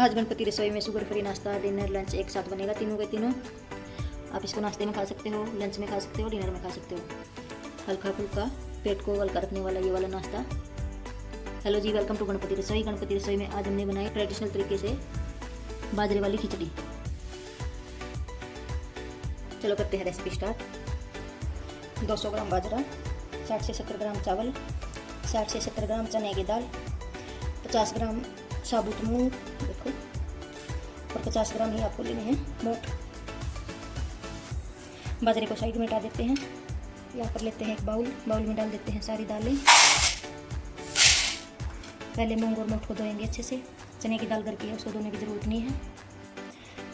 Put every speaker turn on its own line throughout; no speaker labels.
आज गणपति रसोई में शुगर फ्री नाश्ता, डिनर, लंच एक साथ बनेगा, तीनों के तीनों। आप इसको नाश्ते में खा सकते हो, लंच में खा सकते हो, डिनर में खा सकते हो। हल्का फुल्का पेट को हल्का रखने वाला ये वाला नाश्ता। Hello ji, welcome to Ganpati Rasoi. Ganpati रसोई में आज हमने बनाई ट्रेडिशनल तरीके से बाजरे वाली खिचड़ी। चलो करते हैं रेसिपी स्टार्ट। 200 ग्राम बाजरा, 60 से 70 ग्राम चावल, 60 से 70 ग्राम चने की दाल, 50 ग्राम साबुत मूंग देखो, और 50 ग्राम ही आपको लेने हैं मोट। बाजरे को साइड में हटा देते हैं। यहाँ पर लेते हैं एक बाउल में डाल देते हैं सारी दालें। पहले मूंग और मोट को धोएंगे अच्छे से। चने की दाल घर की है, उसको धोने की ज़रूरत नहीं है।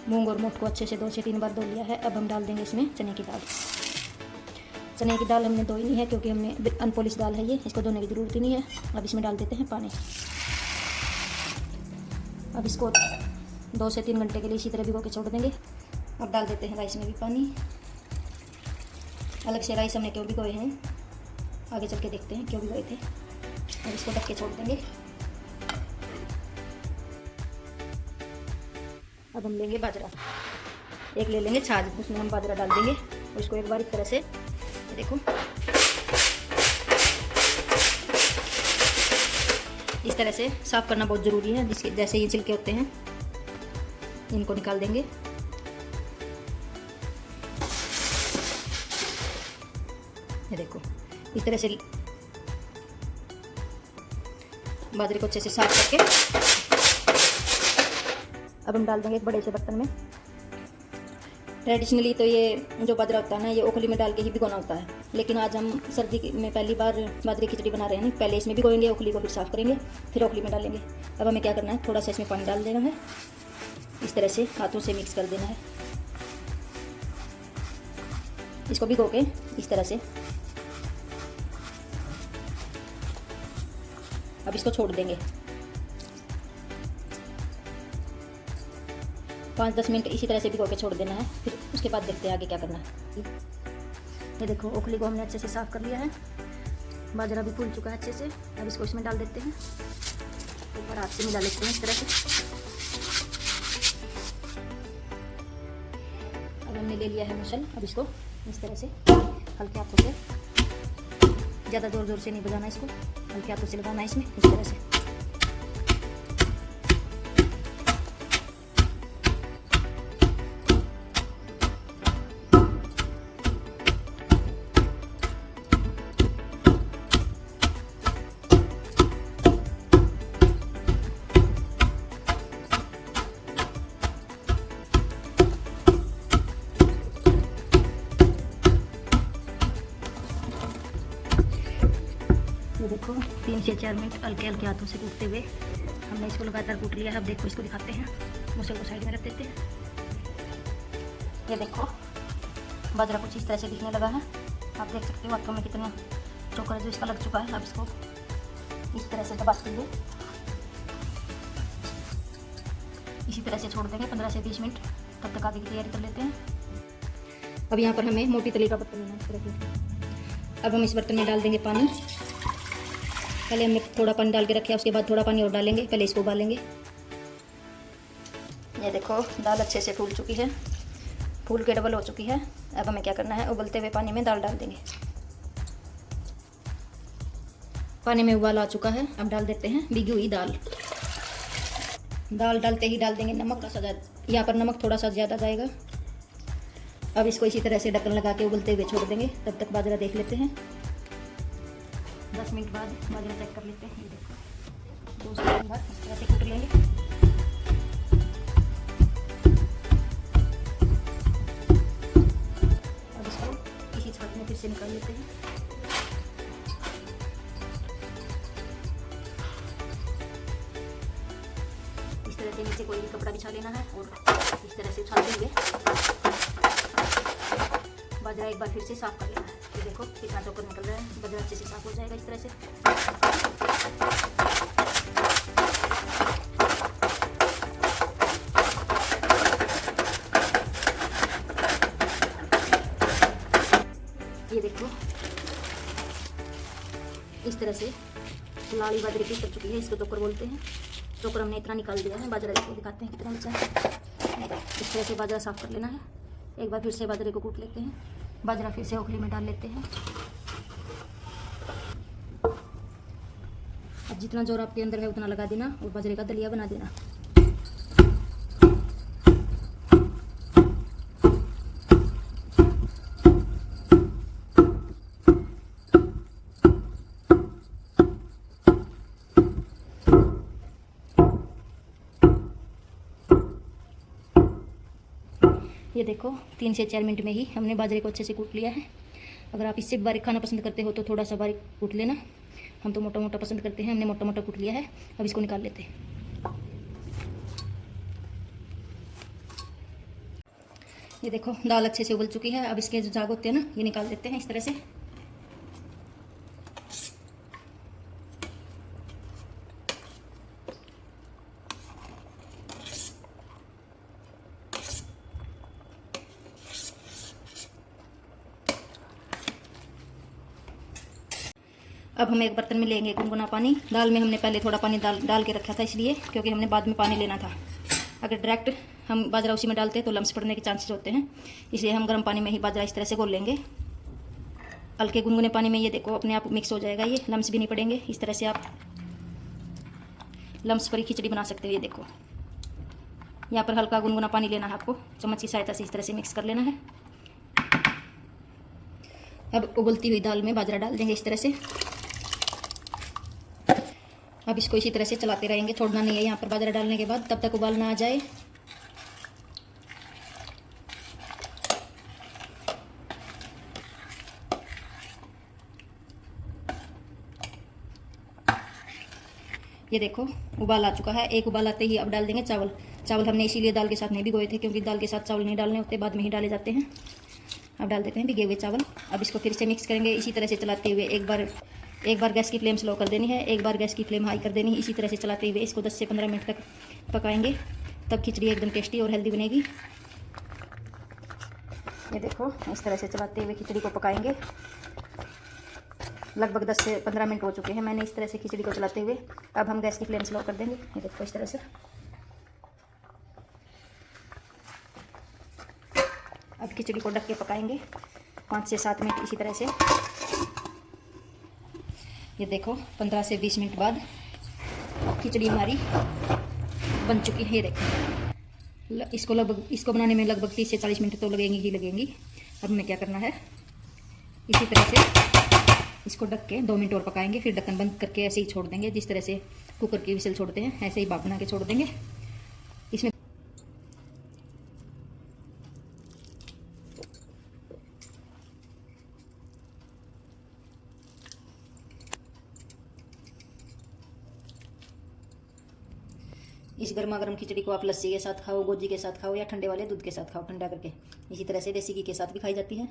मूंग और मोट को अच्छे से 2 से 3 बार धो लिया है। अब हम डाल देंगे इसमें चने की दाल। चने की दाल हमने धोई नहीं है क्योंकि हमने अनपॉलिश दाल है ये, इसको धोने की ज़रूरत ही नहीं है। अब इसमें डाल देते हैं पानी। अब इसको 2 से 3 घंटे के लिए इसी तरह भिगो के छोड़ देंगे। अब डाल देते हैं राइस में भी पानी। अलग से राइस हमने क्यों भिगोए हैं, आगे चल के देखते हैं क्यों भिगोए थे। अब इसको ढक के छोड़ देंगे। अब हम लेंगे बाजरा, एक ले लेंगे छाछ, उसमें हम बाजरा डाल देंगे और इसको एक बार इस तरह से देखो इस तरह से साफ करना बहुत ज़रूरी है। जिसके जैसे ये छिलके होते हैं इनको निकाल देंगे। ये देखो इस तरह से बाजरे को अच्छे से साफ करके अब हम डाल देंगे एक बड़े से बर्तन में। ट्रेडिशनली तो ये जो बाजरा होता है ना, ये ओखली में डाल के ही भिगोना होता है, लेकिन आज हम सर्दी में पहली बार बाजरे की खिचड़ी बना रहे हैं। पहले इसमें भिगोएंगे ओखली को, फिर साफ़ करेंगे, फिर ओखली में डालेंगे। अब हमें क्या करना है, थोड़ा सा इसमें पानी डाल देना है, इस तरह से हाथों से मिक्स कर देना है। इसको भिगो के इस तरह से अब इसको छोड़ देंगे 5-10 मिनट इसी तरह से भिगो के छोड़ देना है। फिर उसके बाद देखते हैं आगे क्या करना है। ये देखो ओखली को हमने अच्छे से साफ़ कर लिया है, बाजरा भी फूल चुका है अच्छे से। अब इसको इसमें डाल देते हैं, ऊपर हाथ से मिला लेते हैं इस तरह से। अब हमने ले लिया है मसल। अब इसको इस तरह से हल्के हाथों से, ज़्यादा ज़ोर ज़ोर से नहीं बजाना, इसको हल्के हाथों से लगाना है इसमें इस तरह से। ये देखो 3 से 4 मिनट हल्के हल्के हाथों से कूटते हुए हमने इसको लगातार कूट लिया है। अब देखो इसको दिखाते हैं, मुझसे को साइड में रख देते हैं। ये देखो बाजरा कुछ इस तरह से दिखने लगा है, आप देख सकते हो हाथों में कितना चोकर जो इसका लग चुका है। अब इसको इस तरह से दबाते हुए इसी तरह से छोड़ देंगे 15 से 20 मिनट। तब तक आगे की तैयारी कर लेते हैं। अब यहाँ पर हमें मोटी तली का बर्तन लेना है इस तरह से। अब हम इस बर्तन में डाल देंगे पानी। पहले हमने थोड़ा पानी डाल के रखा है, उसके बाद थोड़ा पानी और डालेंगे। पहले इसको उबालेंगे। ये देखो दाल अच्छे से फूल चुकी है, फूल के डबल हो चुकी है। अब हमें क्या करना है, उबलते हुए पानी में दाल डाल देंगे। पानी में उबाल आ चुका है। अब डाल देते हैं भिगी हुई दाल। दाल डालते ही डाल देंगे नमक का सा, यहाँ पर नमक थोड़ा सा ज़्यादा जाएगा। अब इसको इसी तरह से ढक्कन लगा के उबलते हुए छोड़ देंगे। तब तक बाजरा देख लेते हैं। 10 मिनट बाद बाजरा चेक कर लेते हैं। ये देखो 2 से 3 बार इस तरह से कूट लेंगे। अब इसको किसी छाछ में फिर से निकाल लेते हैं। इस तरह से नीचे कोई भी कपड़ा बिछा लेना है और इस तरह से उछाल देंगे। बाजरा एक बार फिर से साफ कर लेना है। ये देखो कितना चोकर निकल रहा है, बाजरा अच्छे से साफ हो जाएगा इस तरह से। ये देखो इस तरह से लाली बाजरे की उतर चुकी है, इसको चोकर बोलते हैं। चोकर हमने इतना निकाल दिया है। बाजरा इसको दिखाते हैं कितना बचा है। इस तरह से बाजरा साफ कर लेना है। एक बार फिर से बाजरे को कूट लेते हैं। बाजरा फिर से ओखली में डाल लेते हैं। अब जितना जोर आपके अंदर है उतना लगा देना और बाजरे का दलिया बना देना। ये देखो 3 से 4 मिनट में ही हमने बाजरे को अच्छे से कूट लिया है। अगर आप इससे बारीक खाना पसंद करते हो तो थोड़ा सा बारीक कूट लेना। हम तो मोटा मोटा पसंद करते हैं, हमने मोटा मोटा कूट लिया है। अब इसको निकाल लेते हैं। ये देखो दाल अच्छे से उबल चुकी है। अब इसके जो झाग होते हैं ना, ये निकाल देते हैं इस तरह से। अब हम एक बर्तन में लेंगे गुनगुना पानी। दाल में हमने पहले थोड़ा पानी डाल के रखा था, इसलिए क्योंकि हमने बाद में पानी लेना था। अगर डायरेक्ट हम बाजरा उसी में डालते हैं तो लम्स पड़ने के चांसेस होते हैं, इसलिए हम गर्म पानी में ही बाजरा इस तरह से घोल लेंगे। हल्के गुनगुने पानी में ये देखो अपने आप मिक्स हो जाएगा, ये लम्स भी नहीं पड़ेंगे। इस तरह से आप लम्स पर ही खिचड़ी बना सकते हो। ये देखो यहाँ पर हल्का गुनगुना पानी लेना है आपको, चम्मच की सहायता से इस तरह से मिक्स कर लेना है। अब उबलती हुई दाल में बाजरा डाल देंगे इस तरह से। अब इसको इसी तरह से चलाते रहेंगे, छोड़ना नहीं है यहाँ पर बाजरा डालने के बाद, तब तक उबाल ना आ जाए। ये देखो उबाल आ चुका है। एक उबाल आते ही अब डाल देंगे चावल। चावल हमने इसीलिए दाल के साथ नहीं भिगोए थे, क्योंकि दाल के साथ चावल नहीं डालने होते, बाद में ही डाले जाते हैं। अब डाल देते हैं भिगे हुए चावल। अब इसको फिर से मिक्स करेंगे इसी तरह से चलाते हुए। एक बार गैस की फ्लेम स्लो कर देनी है, एक बार गैस की फ्लेम हाई कर देनी है। इसी तरह से चलाते हुए इसको 10 से 15 मिनट तक पकाएंगे, तब खिचड़ी एकदम टेस्टी और हेल्दी बनेगी। ये देखो इस तरह से चलाते हुए खिचड़ी को पकाएंगे। लगभग 10 से 15 मिनट हो चुके हैं मैंने इस तरह से खिचड़ी को चलाते हुए। अब हम गैस की फ्लेम स्लो कर देंगे। ये देखो इस तरह से। अब खिचड़ी को ढक के पकाएंगे 5 से 7 मिनट इसी तरह से। ये देखो 15 से 20 मिनट बाद खिचड़ी हमारी बन चुकी है। ये देखो इसको बनाने में लगभग 30 से 40 मिनट तो लगेंगी ही लगेंगी। अब हमें क्या करना है, इसी तरह से इसको ढक के 2 मिनट और पकाएंगे, फिर ढक्कन बंद करके ऐसे ही छोड़ देंगे। जिस तरह से कुकर की विसल छोड़ते हैं ऐसे ही भाप बना के छोड़ देंगे। इसमें इस गर्मा गर्म खिचड़ी को आप लस्सी के साथ खाओ, गोजी के साथ खाओ, या ठंडे वाले दूध के साथ खाओ ठंडा करके। इसी तरह से देसी घी के साथ भी खाई जाती है।